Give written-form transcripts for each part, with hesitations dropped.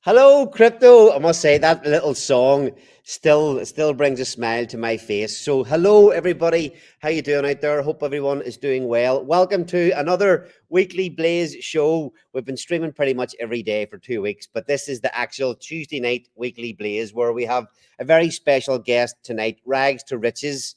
Hello, crypto. I must say that little song still brings a smile to my face. So, hello everybody. How you doing out there? Hope everyone is doing well. Welcome to another weekly Blaze show. We've been streaming pretty much every day for 2 weeks, but this is the actual Tuesday night weekly Blaze where we have a very special guest tonight, Rags to Riches.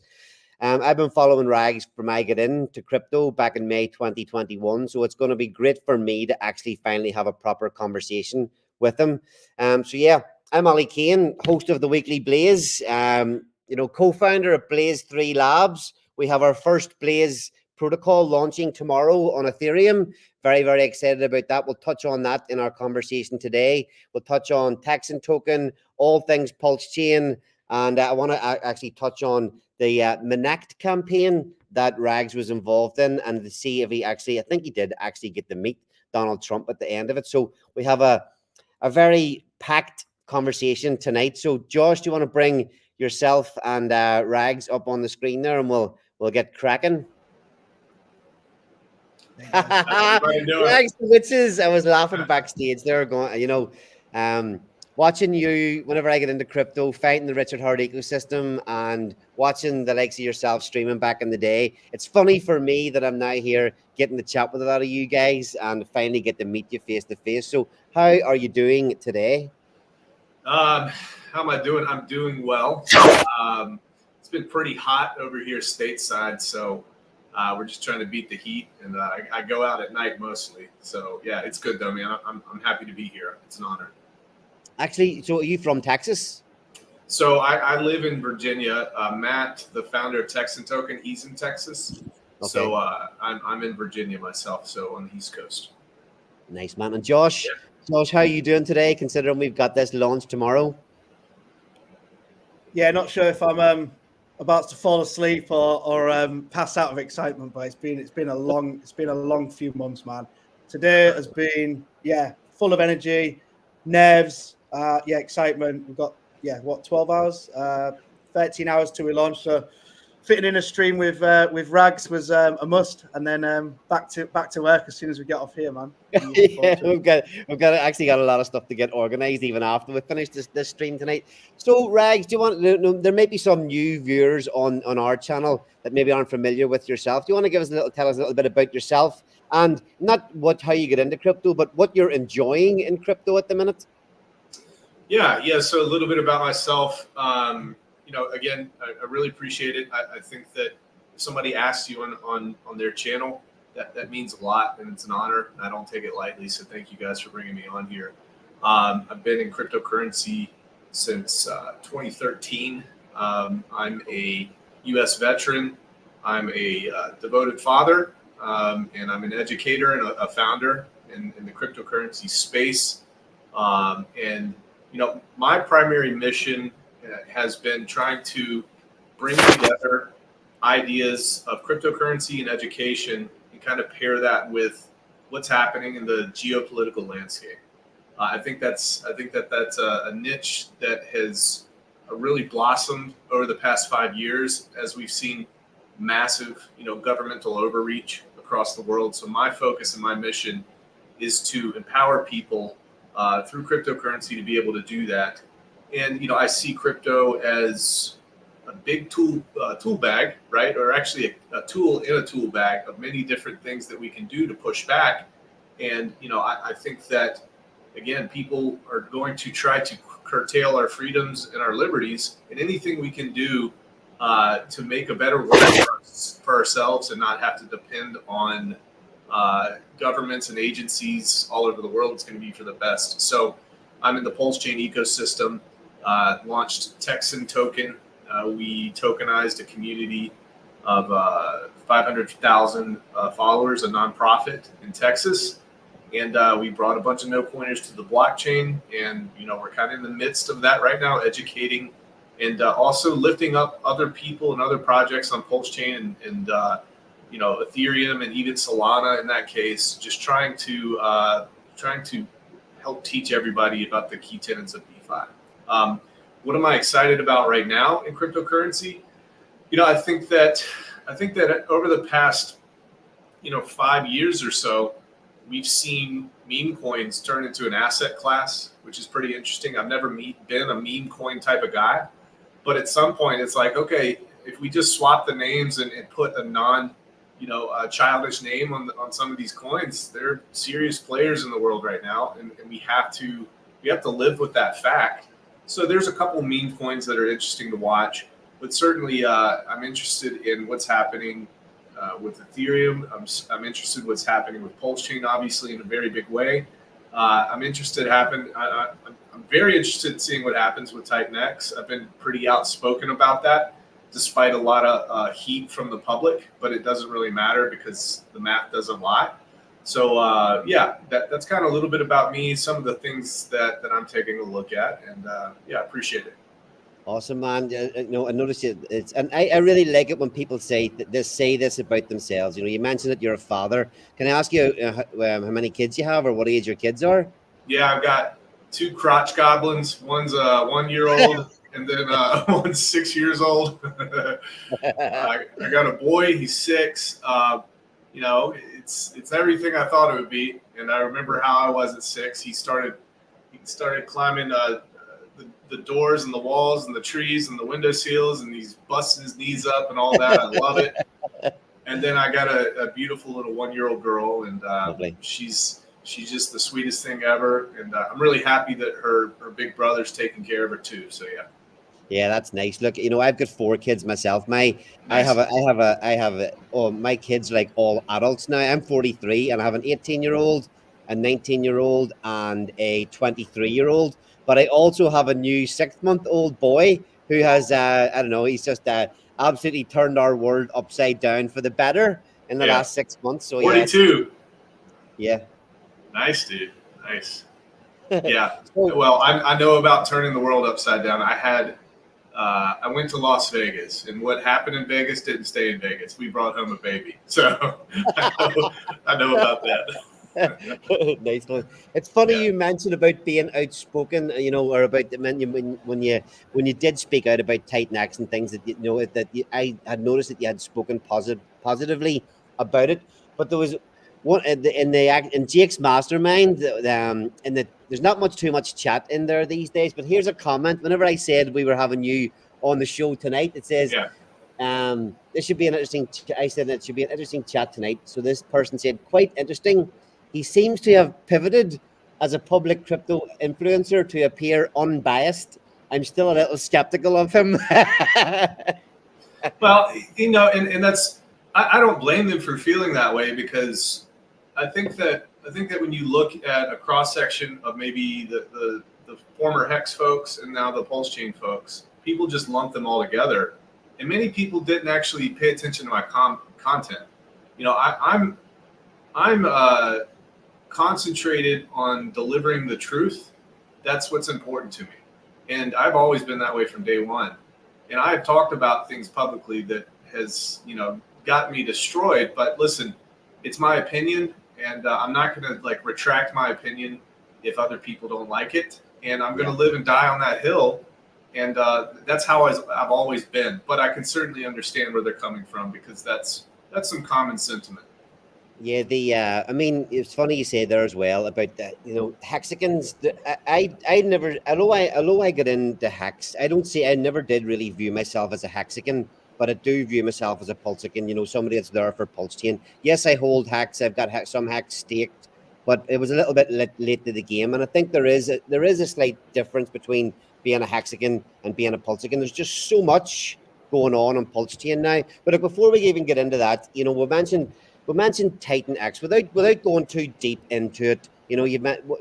I've been following Rags from I get into crypto back in May 2021. So it's going to be great for me to actually finally have a proper conversation with him. So I'm Ollie Kane, host of the Weekly Blaze, co-founder of Blaze 3 Labs. We have our first Blaze protocol launching tomorrow on Ethereum. Very, very excited about that. We'll touch on that in our conversation today. We'll touch on Texan token, all things Pulse Chain, and I want to actually touch on the Minact campaign that Rags was involved in and to see if I think he did actually get to meet Donald Trump at the end of it. So we have a very packed conversation tonight. So Josh, do you want to bring yourself and Rags up on the screen there and we'll get cracking? Rags, witches. I was laughing backstage there going, watching you whenever I get into crypto, fighting the Richard Heart ecosystem and watching the likes of yourself streaming back in the day. It's funny for me that I'm now here getting to chat with a lot of you guys and finally get to meet you face to face. So how are you doing today? How am I doing? I'm doing well. It's been pretty hot over here stateside, so we're just trying to beat the heat, and I go out at night mostly. So yeah, it's good though, man. I'm happy to be here. It's an honor. Actually, so are you from Texas? So I live in Virginia. Matt, the founder of Texan Token, he's in Texas. Okay. So I'm in Virginia myself, so on the East Coast. Nice, man. And Josh, Josh, how are you doing today, considering we've got this launch tomorrow? Yeah, not sure if I'm about to fall asleep or pass out of excitement, but it's been a long few months, man. Today has been full of energy, nerves, excitement. We've got 12 hours, 13 hours till we launch. So fitting in a stream with Rags was a must, and then back to work as soon as we get off here, man. Yeah, we've got a lot of stuff to get organized even after we finish this stream tonight. So Rags, do you want? There may be some new viewers on our channel that maybe aren't familiar with yourself. Do you want to tell us a little bit about yourself and not how you get into crypto, but what you're enjoying in crypto at the minute? Yeah. So a little bit about myself. Again, I really appreciate it. I think that if somebody asks you on their channel, that means a lot, and it's an honor. And I don't take it lightly. So thank you guys for bringing me on here. I've been in cryptocurrency since 2013. I'm a U.S. veteran. I'm a devoted father, and I'm an educator and a founder in the cryptocurrency space. My primary mission has been trying to bring together ideas of cryptocurrency and education and kind of pair that with what's happening in the geopolitical landscape. I think that's a niche that has really blossomed over the past 5 years as we've seen massive, governmental overreach across the world. So my focus and my mission is to empower people through cryptocurrency to be able to do that. And, I see crypto as a big tool bag, right? Or actually a tool in a tool bag of many different things that we can do to push back. And, I think that, again, people are going to try to curtail our freedoms and our liberties, and anything we can do to make a better world for ourselves and not have to depend on governments and agencies all over the world, it's going to be for the best. So I'm in the Pulse Chain ecosystem. Launched Texan Token. We tokenized a community of 500,000 followers, a nonprofit in Texas. And we brought a bunch of no pointers to the blockchain. And, we're kind of in the midst of that right now, educating and also lifting up other people and other projects on Pulse Chain and Ethereum and even Solana in that case, just trying to help teach everybody about the key tenets of DeFi. What am I excited about right now in cryptocurrency? I think that over the past, 5 years or so, we've seen meme coins turn into an asset class, which is pretty interesting. I've never been a meme coin type of guy, but at some point it's like, okay, if we just swap the names and put a childish name on some of these coins, they're serious players in the world right now, and we have to live with that fact. So there's a couple meme coins that are interesting to watch, but certainly I'm interested in what's happening with Ethereum. I'm interested in what's happening with Pulse Chain, obviously in a very big way. I'm very interested in seeing what happens with Titan X. I've been pretty outspoken about that, despite a lot of heat from the public, but it doesn't really matter because the math doesn't lie. So that's kind of a little bit about me, some of the things that I'm taking a look at, and I appreciate it. Awesome, man. I noticed it's, and I really like it when people say this about themselves. You mentioned that you're a father. Can I ask you how many kids you have, or what age your kids are? Yeah, I've got 2 crotch goblins. One's a 1-year-old, and then one's 6 years old. I got a boy. He's 6. It's everything I thought it would be. And I remember how I was at 6. He started climbing the doors and the walls and the trees and the window sills, and he's busting his knees up and all that. I love it. And then I got a beautiful little 1-year-old girl, and she's just the sweetest thing ever. And I'm really happy that her big brother's taking care of her too. So yeah. Yeah, that's nice. Look, I've got 4 kids myself. My kids are like all adults now. I'm 43 and I have an 18-year-old, a 19-year-old, and a 23-year-old. But I also have a new 6-month-old boy who has, he's just absolutely turned our world upside down for the better in the last 6 months. So 42. Yeah. Nice, dude. Nice. Yeah. Well, I know about turning the world upside down. I went to Las Vegas, and what happened in Vegas didn't stay in Vegas. We brought home a baby. So I know about that. Nice one. It's funny you mentioned about being outspoken, or about when you did speak out about Titan X and things that I had noticed that you had spoken positively about it, but there was one in Jake's mastermind, there's not too much chat in there these days. But here's a comment. Whenever I said we were having you on the show tonight, it says, "This should be an interesting." I said it should be an interesting chat tonight. So this person said, "Quite interesting. He seems to have pivoted as a public crypto influencer to appear unbiased. I'm still a little skeptical of him." Well, and that's, I don't blame them for feeling that way, because I think that when you look at a cross section of maybe the former Hex folks and now the Pulse Chain folks, people just lump them all together, and many people didn't actually pay attention to my content. I'm concentrated on delivering the truth. That's what's important to me, and I've always been that way from day one. And I've talked about things publicly that has gotten me destroyed. But listen, it's my opinion, and I'm not going to retract my opinion if other people don't like it. And I'm going to live and die on that hill. And that's how I've always been. But I can certainly understand where they're coming from, because that's some common sentiment. Yeah, it's funny you say there as well about that. Hexagons. I never, although I got into Hex, I never did really view myself as a Hexagon, but I do view myself as a Pulsican. Somebody that's there for Pulse Chain. Yes, I hold Hex. I've got some Hex staked, but it was a little bit late to the game, and I think there is a slight difference between being a Hexagon and being a Pulsican. There's just so much going on Pulse Chain now. But before we even get into that, we mentioned Titan X without going too deep into it.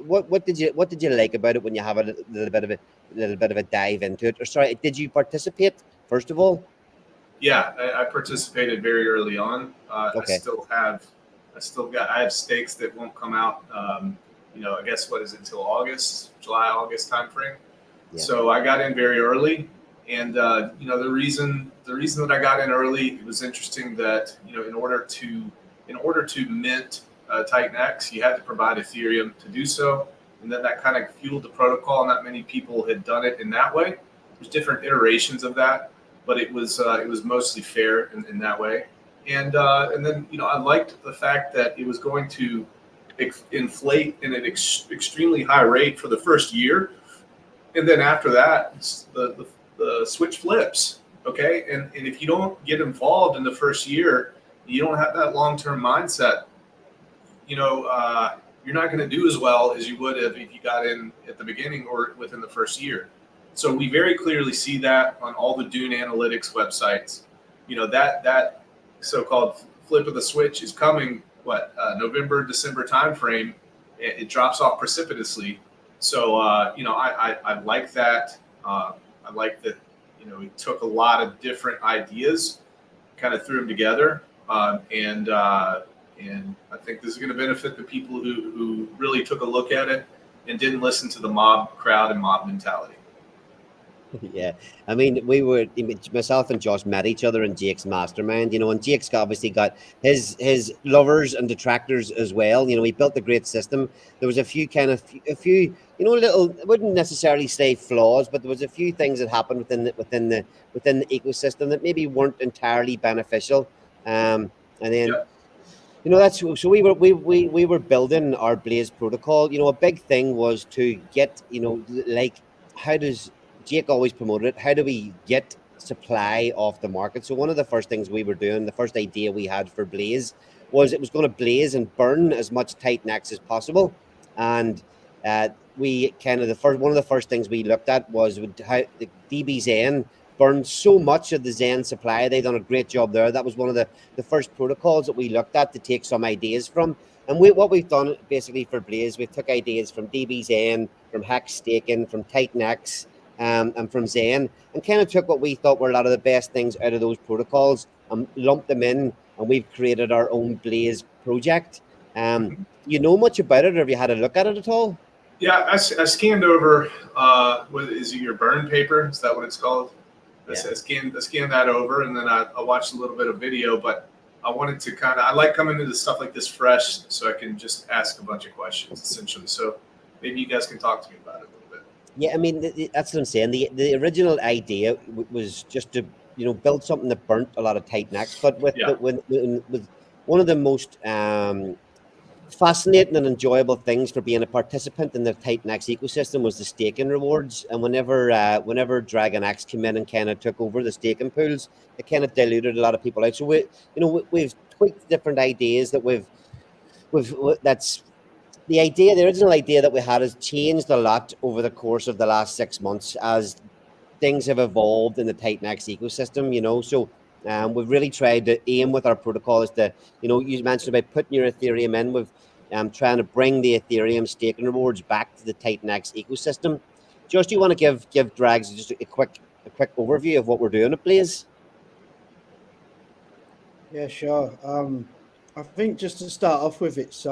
What did you like about it when you have a little bit of a dive into it? Or sorry, did you participate first of all? Yeah, I participated very early on. Okay. I have stakes that won't come out. I guess what is it, until July, August timeframe. Yeah. So I got in very early, and the reason that I got in early, it was interesting that in order to mint Titan X, you had to provide Ethereum to do so, and then that kind of fueled the protocol. Not many people had done it in that way. There's different iterations of that, but it was mostly fair in that way. And then I liked the fact that it was going to inflate in an extremely high rate for the first year, and then after that, the switch flips. Okay, and if you don't get involved in the first year, you don't have that long-term mindset. You're not going to do as well as you would if you got in at the beginning or within the first year. So we very clearly see that on all the Dune Analytics websites. That so-called flip of the switch is coming. November, December timeframe, it drops off precipitously. So I like that. I like that. We took a lot of different ideas, kind of threw them together, and I think this is going to benefit the people who really took a look at it and didn't listen to the mob crowd and mob mentality. Yeah, I mean, myself and Josh met each other in Jake's mastermind, and Jake's obviously got his lovers and detractors as well. He built a great system. There was a few, little, I wouldn't necessarily say flaws, but there was a few things that happened within the ecosystem that maybe weren't entirely beneficial. And then. Yeah. That's so we were building our Blaze protocol. A big thing was to get, how does Jake always promoted it? How do we get supply off the market? So one of the first things we were doing, the first idea we had for Blaze was it was going to blaze and burn as much Titan X as possible. And we one of the first things we looked at was how the DBZen burned so much of the Zen supply. They've done a great job there. That was one of the first protocols that we looked at to take some ideas from. And what we've done basically for Blaze, we took ideas from DBZen, from Hex Staking, from Titan X, and from Zen, and kind of took what we thought were a lot of the best things out of those protocols and lumped them in, and we've created our own Blaze project. You know much about it, or have you had a look at it at all? Yeah, I scanned over. What is it? Your burn paper? Is that what it's called? Yeah. I scanned that over, and then I watched a little bit of video, but I wanted to I like coming into stuff like this fresh, so I can just ask a bunch of questions, essentially. So maybe you guys can talk to me about it a little bit. Yeah, I mean, that's what I'm saying. The original idea was just to, build something that burnt a lot of Titan X, but with one of the most fascinating and enjoyable things for being a participant in the Titan X ecosystem was the staking rewards. And whenever Dragon X came in and kind of took over the staking pools, it kind of diluted a lot of people out. So we've tweaked different ideas that that's the idea. The original idea that we had has changed a lot over the course of the last 6 months as things have evolved in the Titan X ecosystem. So we've really tried to aim with our protocol is to, you mentioned about putting your Ethereum in. We've trying to bring the Ethereum staking rewards back to the Titan X ecosystem. Josh, do you want to give Drags just a quick overview of what we're doing at Blaze? Yeah, sure. I think just to start off with, it's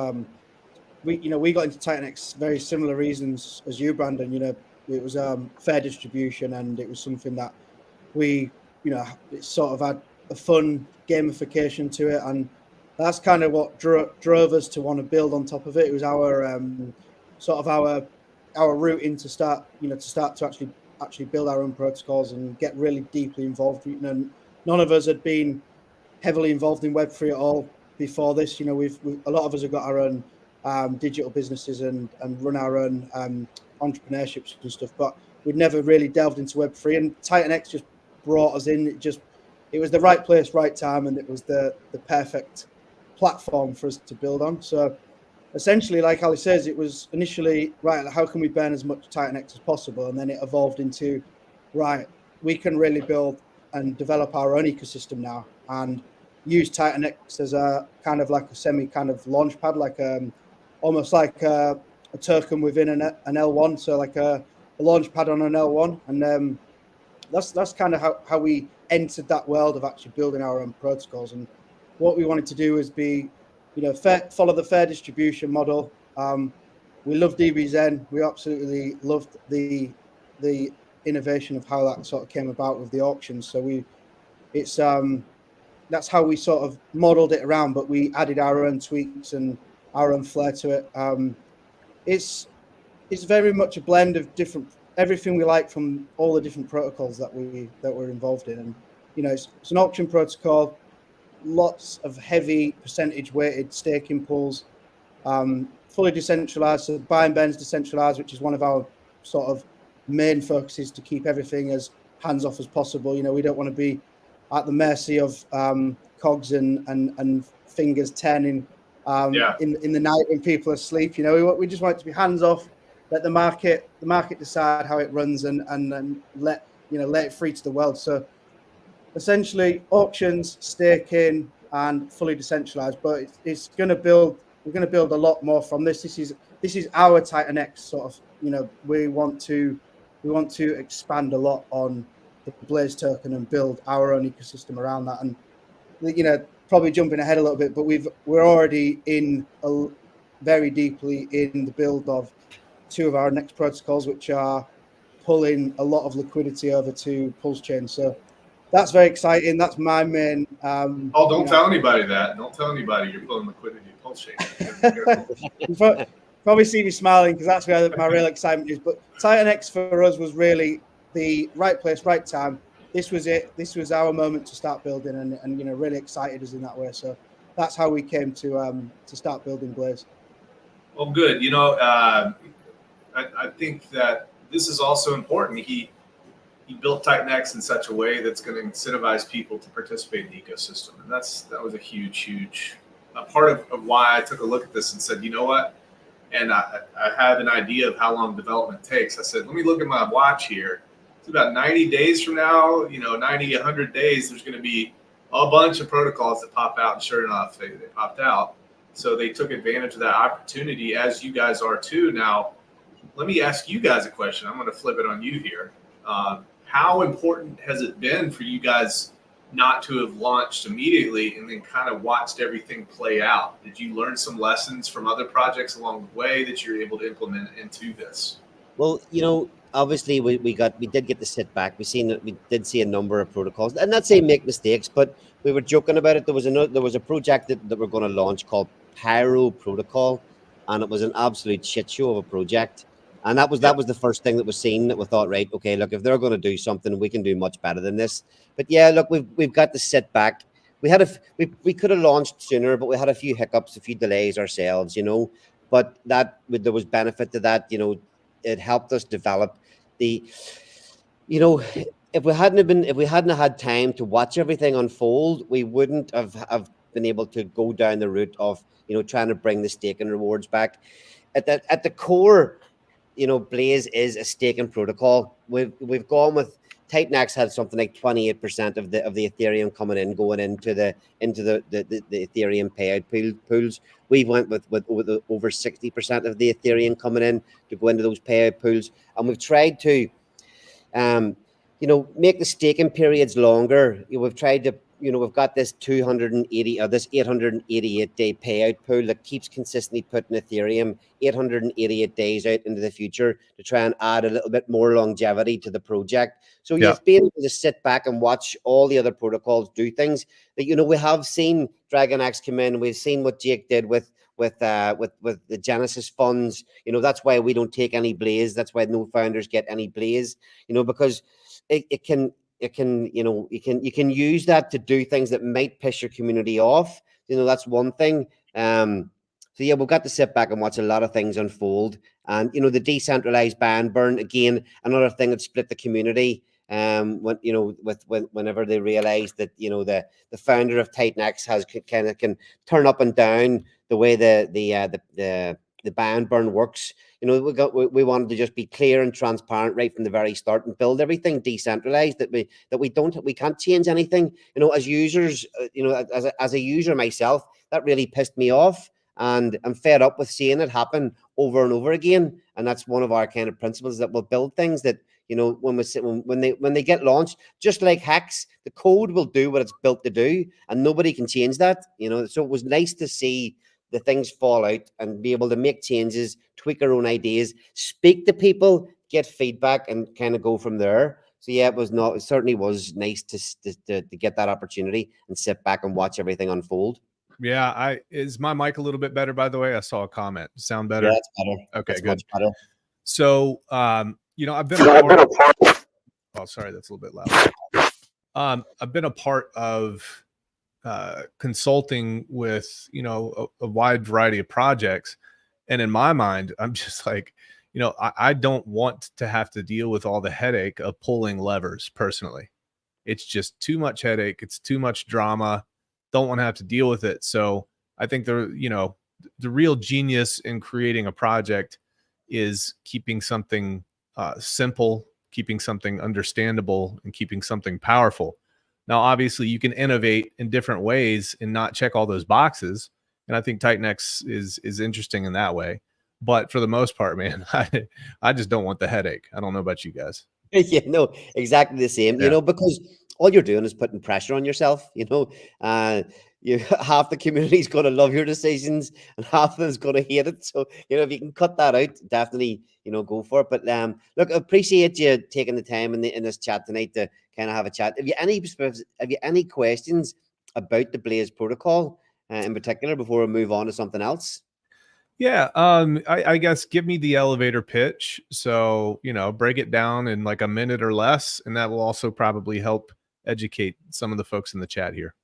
we got into Titan X very similar reasons as you, Brandon. It was fair distribution, and it was something that we, it sort of had a fun gamification to it, and that's kind of what drove us to want to build on top of it. It was our sort of our route into start to actually build our own protocols and get really deeply involved. None of us had been heavily involved in Web3 at all before this. We've a lot of us have got our own digital businesses and run our own entrepreneurships and stuff, but we'd never really delved into Web3, and Titan X just brought us in. It was the right place, right time, and it was the perfect platform for us to build on. So essentially, like Ali says, it was initially, right, how can we burn as much Titan X as possible? And then it evolved into, right, we can really build and develop our own ecosystem now and use Titan X as a kind of like a semi kind of launch pad, like almost like a token within an L1. So like a launch pad on an L1. And that's kind of how we entered that world of actually building our own protocols. And what we wanted to do is be, follow the fair distribution model. We love DBZen. We absolutely loved the innovation of how that sort of came about with the auctions. So that's how we sort of modeled it around, but we added our own tweaks and our own flair to it. It's very much a blend of everything we like from all the different protocols that we're involved in. And it's an auction protocol, lots of heavy percentage weighted staking pools, fully decentralized. So buy and bend's decentralized, which is one of our sort of main focuses, to keep everything as hands off as possible. You know, we don't want to be at the mercy of cogs and fingers turning in the night when people are asleep. You know, we just want it to be hands off. Let the market decide how it runs, and let it free to the world. So essentially, auctions, staking, and fully decentralized. But it's going to build. We're going to build a lot more from this. This is our Titan X sort of. You know, we want to expand a lot on the Blaze token and build our own ecosystem around that. And you know, probably jumping ahead a little bit, but we're already very deeply in the build of 2 of our next protocols, which are pulling a lot of liquidity over to Pulse Chain. So that's very exciting. That's my main. Don't tell anybody that. Don't tell anybody you're pulling liquidity at Pulse Chain. You probably see me smiling because that's where my real excitement is. But Titan X for us was really the right place, right time. This was it. This was our moment to start building, and you know, really excited us in that way. So that's how we came to start building Blaze. Well, good. You know, I think that this is also important. He built Titan X in such a way that's going to incentivize people to participate in the ecosystem, and that was a huge part of why I took a look at this and said, you know what? And I have an idea of how long development takes. I said, let me look at my watch here. It's about 90 days from now, 90, 100 days, there's going to be a bunch of protocols that pop out. And sure enough, they popped out. So they took advantage of that opportunity, as you guys are too. Now, let me ask you guys a question. I'm going to flip it on you here. How important has it been for you guys not to have launched immediately and then kind of watched everything play out? Did you learn some lessons from other projects along the way that you're able to implement into this? Well, obviously we did get to sit back. We did see a number of protocols, and not saying make mistakes, but we were joking about it. There was a project that we're going to launch called Pyro Protocol, and it was an absolute shit show of a project. And that was the first thing that was seen, that we thought, right, okay, look, if they're going to do something, we can do much better than this. But yeah, look, we've got to sit back. We could have launched sooner, but we had a few hiccups, a few delays ourselves, But there was benefit to that, It helped us develop if we hadn't had time to watch everything unfold, we wouldn't have been able to go down the route of trying to bring the staking rewards back. At the core, Blaze is a staking protocol. We've gone with Titan X had something like 28% of the Ethereum going into the Ethereum payout pools. We went with over 60% of the Ethereum coming in to go into those payout pools, and we've tried to make the staking periods longer. We've tried to we've got this 280 or this 888-day payout pool that keeps consistently putting Ethereum 888 days out into the future to try and add a little bit more longevity to the project. So you've been able to sit back and watch all the other protocols do things that we have seen Dragon X come in. We've seen what Jake did with the Genesis funds. That's why we don't take any Blaze. That's why no founders get any Blaze. Because you can use that to do things that might piss your community off. That's one thing. So yeah, we've got to sit back and watch a lot of things unfold. And the decentralized ban burn, again, another thing that split the community. Whenever they realized that the founder of Titan X can turn up and down the way the ban burn works. We wanted to just be clear and transparent right from the very start and build everything decentralized, that we can't change anything. As users, as a user myself, that really pissed me off, and I'm fed up with seeing it happen over and over again. And that's one of our kind of principles, that we'll build things that when they get launched, just like Hex, the code will do what it's built to do, and nobody can change that. So it was nice to see the things fall out and be able to make changes, tweak our own ideas, speak to people, get feedback, and kind of go from there. So yeah, it certainly was nice to get that opportunity and sit back and watch everything unfold. Yeah, is my mic a little bit better, by the way? I saw a comment. Sound better? Yeah, it's better. Okay, it's good. Much better. So, I've been a part. Oh, sorry, that's a little bit loud. I've been a part of consulting with, you know, a wide variety of projects. And in my mind, I'm just like, you know, I don't want to have to deal with all the headache of pulling levers personally. It's just too much headache. It's too much drama. Don't want to have to deal with it. So I think the real genius in creating a project is keeping something simple, keeping something understandable, and keeping something powerful. Now, obviously, you can innovate in different ways and not check all those boxes. And I think TitanX is interesting in that way. But for the most part, man, I just don't want the headache. I don't know about you guys. Yeah, no, exactly the same. You Yeah. know, because all you're doing is putting pressure on yourself. You know, you half the community is going to love your decisions, and half of them is going to hate it. So you know, if you can cut that out, definitely go for it. But look, I appreciate you taking the time in this chat tonight to kind of have a chat. Have you any questions about the Blaze protocol in particular before we move on to something else? Yeah, I guess give me the elevator pitch. So, you know, break it down in like a minute or less, and that will also probably help educate some of the folks in the chat here.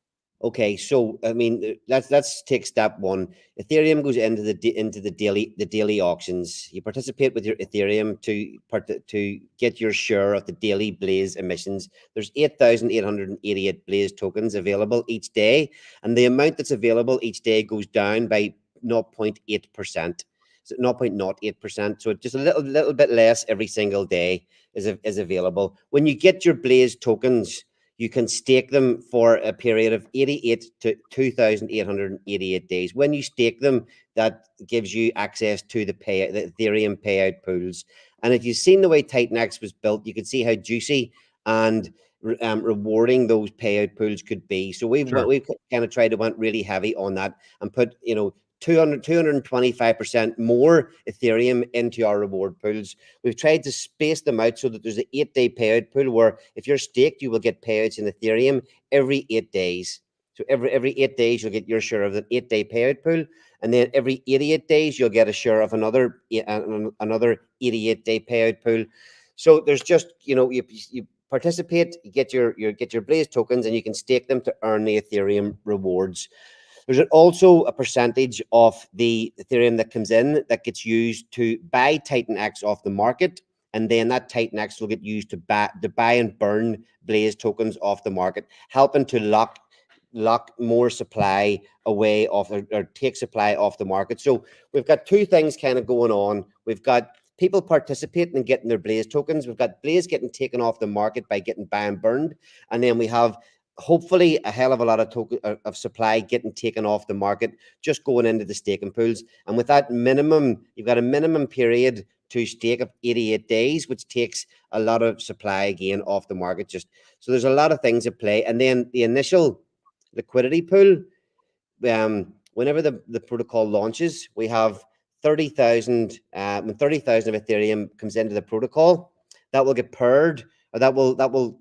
Okay, so I mean, let's take step one. Ethereum goes into the daily auctions. You participate with your Ethereum to get your share of the daily Blaze emissions. There's 8,888 Blaze tokens available each day, and the amount that's available each day goes down by 0.8%. So 0.08%. So just a little bit less every single day is available. When you get your Blaze tokens, you can stake them for a period of 88 to 2,888 days. When you stake them, that gives you access to the Ethereum payout pools. And if you've seen the way TitanX was built, you can see how juicy and rewarding those payout pools could be. So we've kind of tried to went really heavy on that and put 225% more Ethereum into our reward pools. We've tried to space them out so that there's an 8-day payout pool where if you're staked, you will get payouts in Ethereum every 8 days. So every 8 days, you'll get your share of the 8-day payout pool. And then every 88 days, you'll get a share of another 88-day payout pool. So there's just, you participate, you get your Blaze tokens, and you can stake them to earn the Ethereum rewards. There's also a percentage of the Ethereum that comes in that gets used to buy TitanX off the market, and then that TitanX will get used to buy and burn Blaze tokens off the market, helping to lock more supply away off or take supply off the market. So we've got two things kind of going on. We've got people participating and getting their Blaze tokens. We've got Blaze getting taken off the market by getting buy and burned, and then we have hopefully a hell of a lot of supply getting taken off the market, just going into the staking pools. And with that you've got a minimum period to stake of 88 days, which takes a lot of supply again off the market. So there's a lot of things at play. And then the initial liquidity pool, whenever the protocol launches, we have 30,000. When 30,000 of Ethereum comes into the protocol, that will get paired, or that will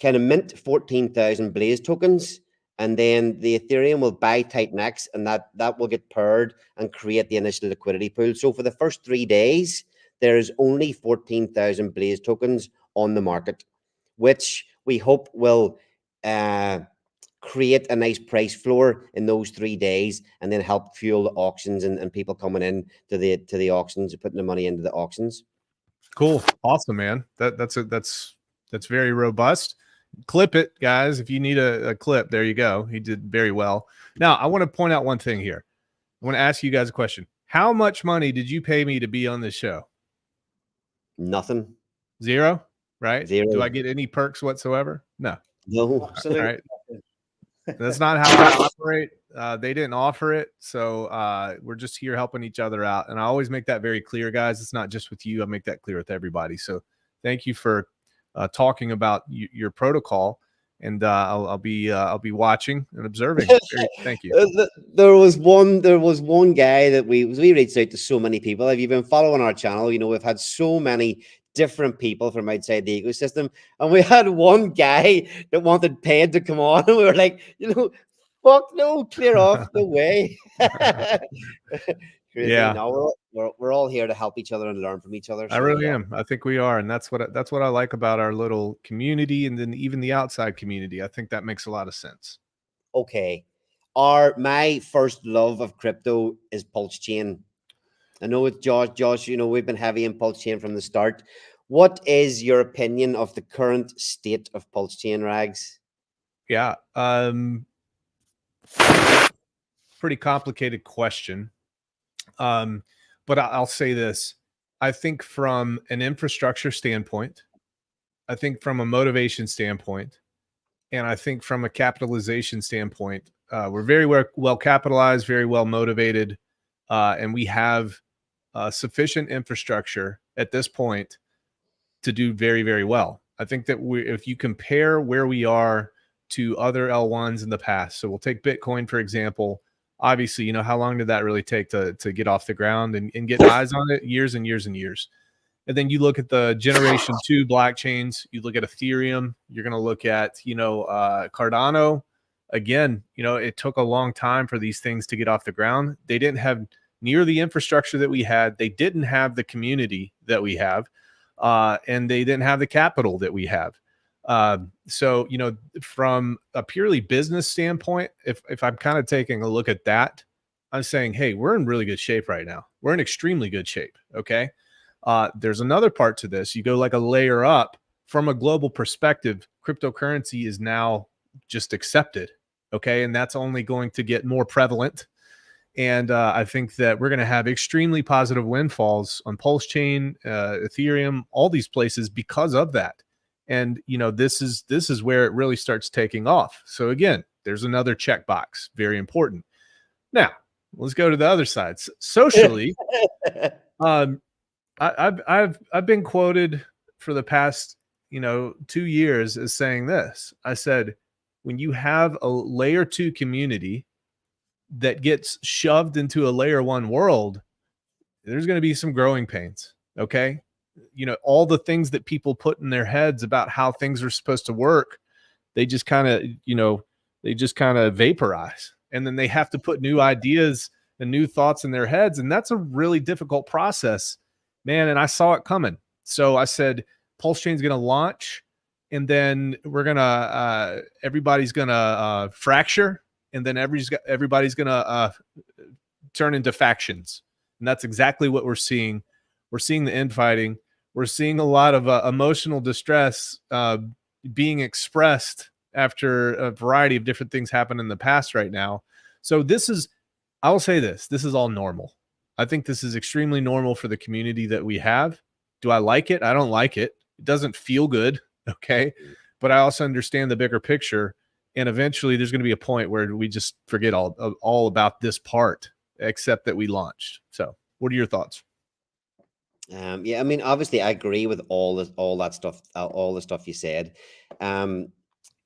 kind of mint 14,000 Blaze tokens, and then the Ethereum will buy TitanX, and that will get paired and create the initial liquidity pool. So for the first 3 days, there is only 14,000 Blaze tokens on the market, which we hope will create a nice price floor in those 3 days, and then help fuel the auctions and people coming in to the auctions and putting the money into the auctions. Cool, awesome, man. That's very robust. Clip it, guys. If you need a clip, there you go. He did very well. Now, I want to point out one thing here. I want to ask you guys a question. How much money did you pay me to be on this show? Nothing. Zero, right? Zero. Do I get any perks whatsoever? No. No. Absolutely. Right. That's not how I operate. They didn't offer it. So we're just here helping each other out. And I always make that very clear, guys. It's not just with you. I make that clear with everybody. So thank you for talking about your protocol, and I'll be watching and observing. Thank you. There was one guy that we reached out to so many people. If you've been following our channel, we've had so many different people from outside the ecosystem, and we had one guy that wanted paid to come on, and we were like, fuck no, clear off, no way. Yeah. No, we're all here to help each other and learn from each other. I really am. I think we are, and that's what I like about our little community, and then even the outside community. I think that makes a lot of sense. okay, my first love of crypto is Pulse Chain. I know with Josh, we've been heavy in Pulse Chain from the start. What is your opinion of the current state of Pulse Chain, Rags? Yeah. Pretty complicated question. But I'll say this. I think from an infrastructure standpoint, I think from a motivation standpoint, and I think from a capitalization standpoint, we're very well capitalized, very well motivated, and we have sufficient infrastructure at this point to do very, very well. I think that if you compare where we are to other L1s in the past, so we'll take Bitcoin, for example. Obviously, how long did that really take to get off the ground and get eyes on it? Years and years and years. And then you look at the generation 2 blockchains, you look at Ethereum, you're going to look at, Cardano. Again, it took a long time for these things to get off the ground. They didn't have near the infrastructure that we had. They didn't have the community that we have, and they didn't have the capital that we have. So, from a purely business standpoint, if I'm kind of taking a look at that, I'm saying, hey, we're in really good shape right now. We're in extremely good shape. Okay. There's another part to this. You go like a layer up from a global perspective. Cryptocurrency is now just accepted. Okay. And that's only going to get more prevalent. And I think that we're going to have extremely positive windfalls on Pulse Chain, Ethereum, all these places because of that. And, this is where it really starts taking off. So again, there's another checkbox, very important. Now, let's go to the other side. Socially, I've been quoted for the past 2 years as saying this. I said, when you have a layer 2 community that gets shoved into a layer 1 world, there's going to be some growing pains. Okay. All the things that people put in their heads about how things are supposed to work, they just kind of vaporize. And then they have to put new ideas and new thoughts in their heads. And that's a really difficult process, man. And I saw it coming. So I said, Pulse Chain's going to launch, and then we're going to, everybody's going to fracture. And then everybody's going to turn into factions. And that's exactly what we're seeing. We're seeing the infighting. We're seeing a lot of emotional distress being expressed after a variety of different things happen in the past right now. So I will say this is all normal. I think this is extremely normal for the community that we have. Do I like it? I don't like it. It doesn't feel good. Okay. But I also understand the bigger picture. And eventually there's going to be a point where we just forget all about this part, except that we launched. So what are your thoughts? Yeah, I mean, obviously I agree with all that stuff, all the stuff you said. I've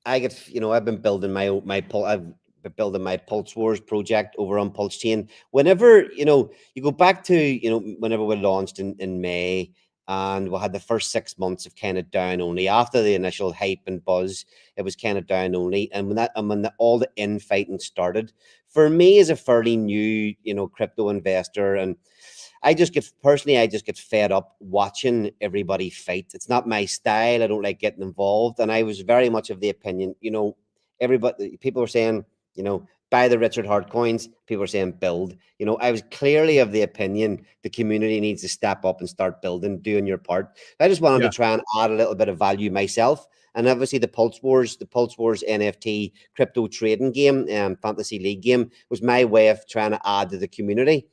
been building I've been building my Pulse Wars project over on Pulse Chain. Whenever, you go back to, whenever we launched in May, and we had the first 6 months of kind of down only. After the initial hype and buzz, it was kind of down only. And when all the infighting started, for me as a fairly new, crypto investor, and I just get fed up watching everybody fight. It's not my style. I don't like getting involved. And I was very much of the opinion, people were saying, buy the Richard Hart coins. People were saying build. I was clearly of the opinion the community needs to step up and start building, doing your part. I just wanted to try and add a little bit of value myself. And obviously the Pulse Wars NFT crypto trading game, fantasy league game, was my way of trying to add to the community.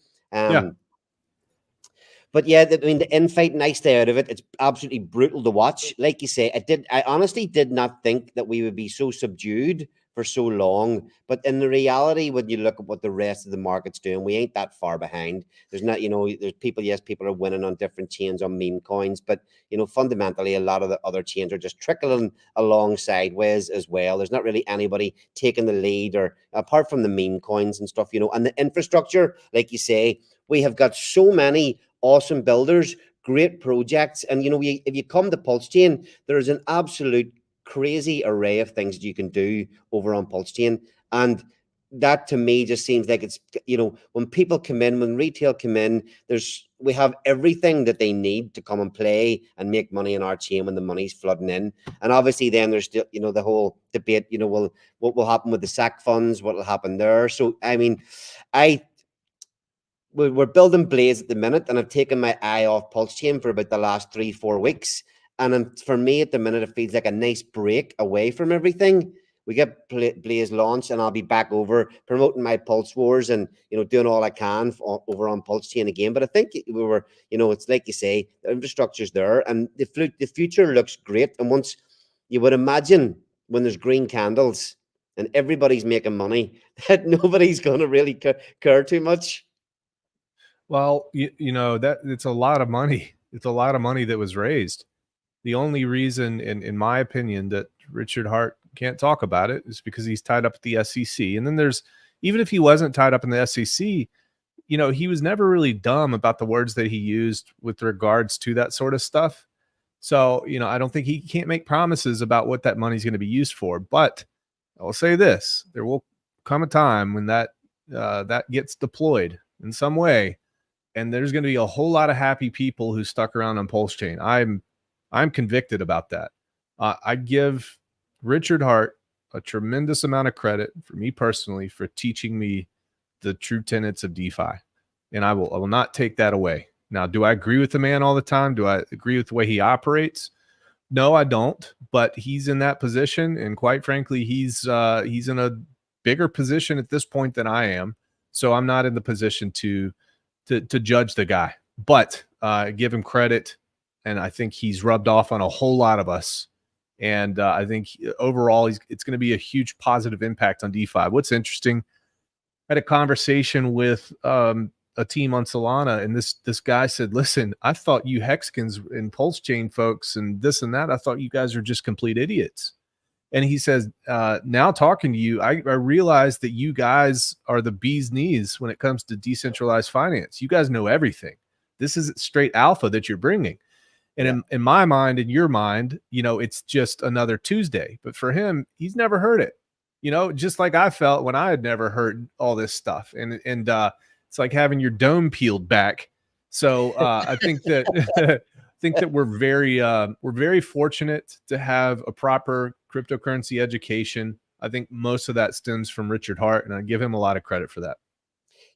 But yeah, the infighting, I stay out of it. It's absolutely brutal to watch. Like you say, I honestly did not think that we would be so subdued for so long. But in the reality, when you look at what the rest of the market's doing, we ain't that far behind. There's not, there's people are winning on different chains on meme coins, but fundamentally a lot of the other chains are just trickling along sideways as well. There's not really anybody taking the lead, or apart from the meme coins and stuff, and the infrastructure, like you say, we have got so many awesome builders, great projects. And, if you come to Pulse Chain, there's an absolute crazy array of things that you can do over on Pulse Chain. And that to me just seems like it's, when people come in, when retail come in, we have everything that they need to come and play and make money in our chain when the money's flooding in. And obviously then there's still, the whole debate, what will happen with the SAC funds, what will happen there. So, I mean, we're building Blaze at the minute, and I've taken my eye off Pulse Chain for about the last 3-4 weeks. And for me at the minute, it feels like a nice break away from everything. We get Blaze launched, and I'll be back over promoting my Pulse Wars and, doing all I can over on Pulse Chain again. But I think it's like you say, the infrastructure's there, and the future looks great. And once you would imagine when there's green candles and everybody's making money, that nobody's going to really care too much. Well, that it's a lot of money. It's a lot of money that was raised. The only reason, in my opinion, that Richard Hart can't talk about it is because he's tied up at the SEC. And then even if he wasn't tied up in the SEC, he was never really dumb about the words that he used with regards to that sort of stuff. So, I don't think he can't make promises about what that money's going to be used for. But I'll say this: there will come a time when that gets deployed in some way, and there's going to be a whole lot of happy people who stuck around on Pulse Chain. I'm convicted about that. I give Richard Hart a tremendous amount of credit, for me personally, for teaching me the true tenets of DeFi, and I will not take that away. Now, do I agree with the man all the time? Do I agree with the way he operates? No, I don't. But he's in that position, and quite frankly, he's in a bigger position at this point than I am. So I'm not in the position to judge the guy, but give him credit. And I think he's rubbed off on a whole lot of us. And I think overall, it's going to be a huge positive impact on DeFi. What's interesting, I had a conversation with a team on Solana, and this guy said, listen, I thought you Hexicans and Pulse Chain folks and this and that, I thought you guys are just complete idiots. And he says, now talking to you, I realize that you guys are the bee's knees when it comes to decentralized finance. You guys know everything. This is straight alpha that you're bringing. And in my mind, in your mind, it's just another Tuesday. But for him, he's never heard it. Just like I felt when I had never heard all this stuff. And it's like having your dome peeled back. So I think that we're very fortunate to have a proper cryptocurrency education. I think most of that stems from Richard Hart, and I give him a lot of credit for that.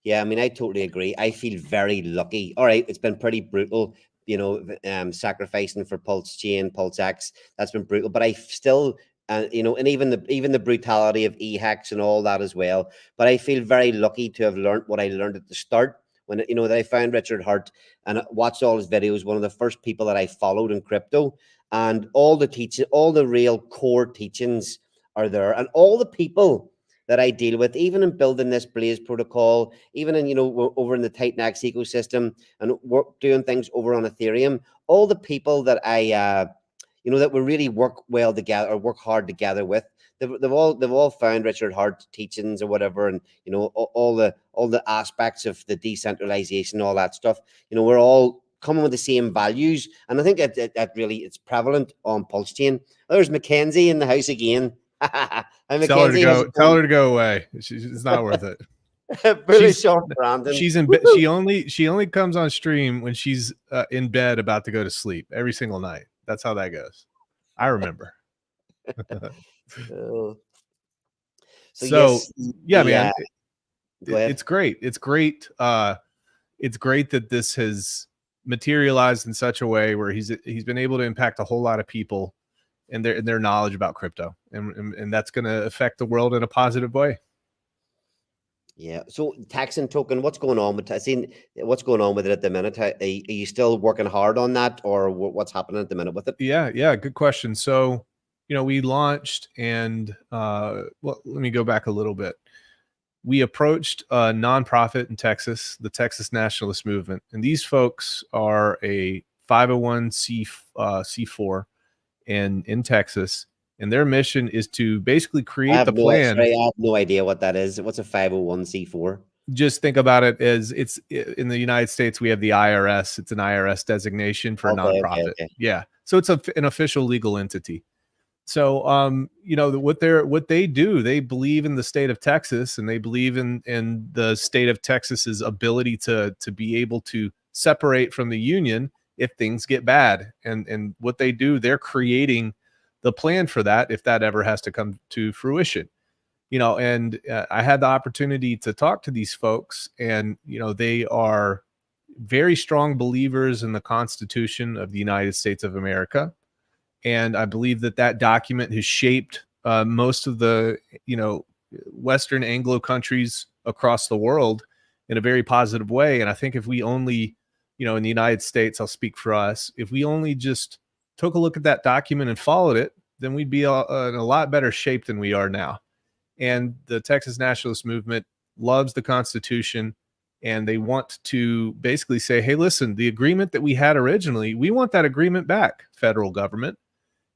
Yeah, I mean, I totally agree. I feel very lucky. All right, it's been pretty brutal, sacrificing for Pulse Chain, Pulse X. That's been brutal, but I still, and even the brutality of eHex and all that as well. But I feel very lucky to have learned what I learned at the start. When that I found Richard Hart and watched all his videos, one of the first people that I followed in crypto, and all the real core teachings are there, and all the people that I deal with, even in building this Blaze protocol, even in over in the Titanx ecosystem, and doing things over on Ethereum, all the people that I that we really work well together or work hard together with. They've all found Richard Hart teachings or whatever, and all the aspects of the decentralization, all that stuff. We're all coming with the same values, and I think that really it's prevalent on Pulse Chain. There's Mackenzie in the house again. Tell her to go away. It's not worth it. Really short, Brandon. She's in bed. She only comes on stream when she's in bed about to go to sleep every single night. That's how that goes. I remember. So yes, yeah, man. Go ahead. It's great. It's great. It's great that this has materialized in such a way where he's been able to impact a whole lot of people and their knowledge about crypto, and that's going to affect the world in a positive way. Yeah. So Taxon token, what's going on with? What's going on with it at the minute? Are you still working hard on that, or what's happening at the minute with it? Yeah. Good question. So, we launched, and let me go back a little bit. We approached a nonprofit in Texas, the Texas Nationalist Movement, and these folks are a 501c4 in Texas. And their mission is to basically create the plan. I have no idea what that is. What's a 501c4? Just think about it as it's in the United States. We have the IRS. It's an IRS designation for a nonprofit. Okay. Yeah. So it's an official legal entity. So, what they do, they believe in the state of Texas, and they believe in the state of Texas's ability to be able to separate from the union if things get bad. And what they do, they're creating the plan for that if that ever has to come to fruition. And I had the opportunity to talk to these folks, and they are very strong believers in the Constitution of the United States of America. And I believe that document has shaped most of the, Western Anglo countries across the world in a very positive way. And I think if we only, in the United States, I'll speak for us, if we only just took a look at that document and followed it, then we'd be in a lot better shape than we are now. And the Texas Nationalist Movement loves the Constitution, and they want to basically say, hey, listen, the agreement that we had originally, we want that agreement back, federal government.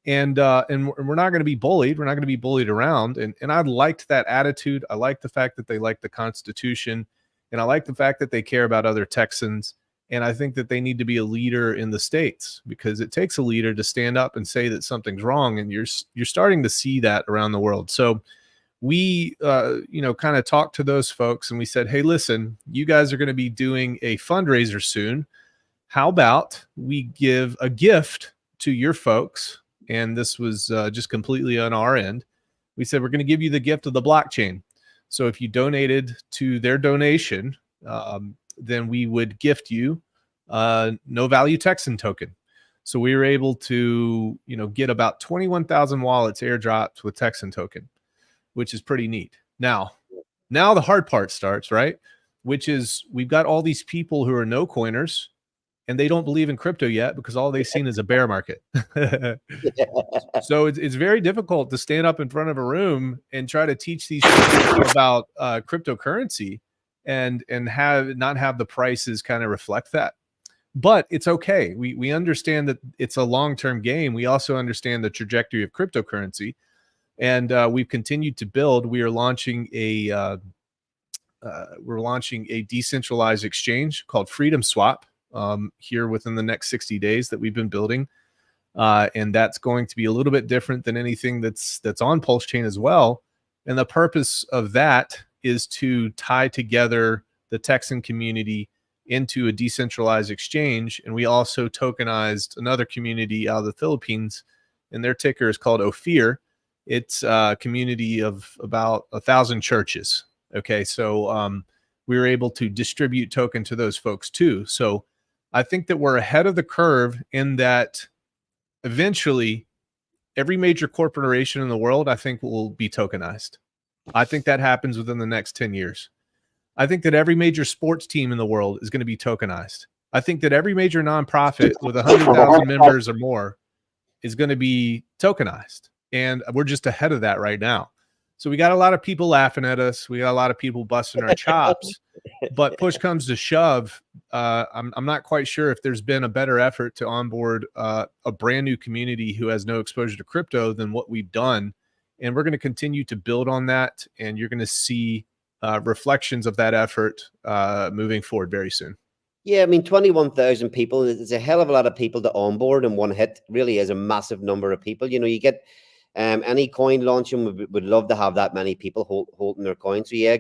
And we're not going to be bullied. We're not going to be bullied around. And I liked that attitude. I like the fact that they like the Constitution, and I like the fact that they care about other Texans. And I think that they need to be a leader in the states, because it takes a leader to stand up and say that something's wrong. And you're starting to see that around the world. So we, kind of talked to those folks, and we said, hey, listen, you guys are going to be doing a fundraiser soon. How about we give a gift to your folks? And this was just completely on our end. We said, we're going to give you the gift of the blockchain. So if you donated to their donation, then we would gift you no value Texan token. So we were able to, get about 21,000 wallets airdropped with Texan token, which is pretty neat. Now the hard part starts, right? Which is, we've got all these people who are no coiners, and they don't believe in crypto yet because all they've seen is a bear market. So it's very difficult to stand up in front of a room and try to teach these people about cryptocurrency and not have the prices kind of reflect that. But it's okay. We understand that it's a long-term game. We also understand the trajectory of cryptocurrency, and we've continued to build. We are launching a decentralized exchange called Freedom Swap here within the next 60 days that we've been building. And that's going to be a little bit different than anything that's on Pulse Chain as well. And the purpose of that is to tie together the Texan community into a decentralized exchange. And we also tokenized another community out of the Philippines, and their ticker is called Ophir. It's a community of about 1,000 churches. Okay, so we were able to distribute token to those folks too. So I think that we're ahead of the curve in that eventually every major corporation in the world, I think, will be tokenized. I think that happens within the next 10 years. I think that every major sports team in the world is going to be tokenized. I think that every major nonprofit with 100,000 members or more is going to be tokenized. And we're just ahead of that right now. So we got a lot of people laughing at us. We got a lot of people busting our chops. But push comes to shove, I'm not quite sure if there's been a better effort to onboard a brand new community who has no exposure to crypto than what we've done. And we're going to continue to build on that. And you're going to see reflections of that effort moving forward very soon. Yeah, I mean, 21,000 people is a hell of a lot of people to onboard in one hit. Really is a massive number of people. You get any coin launching would love to have that many people holding their coins. So yeah,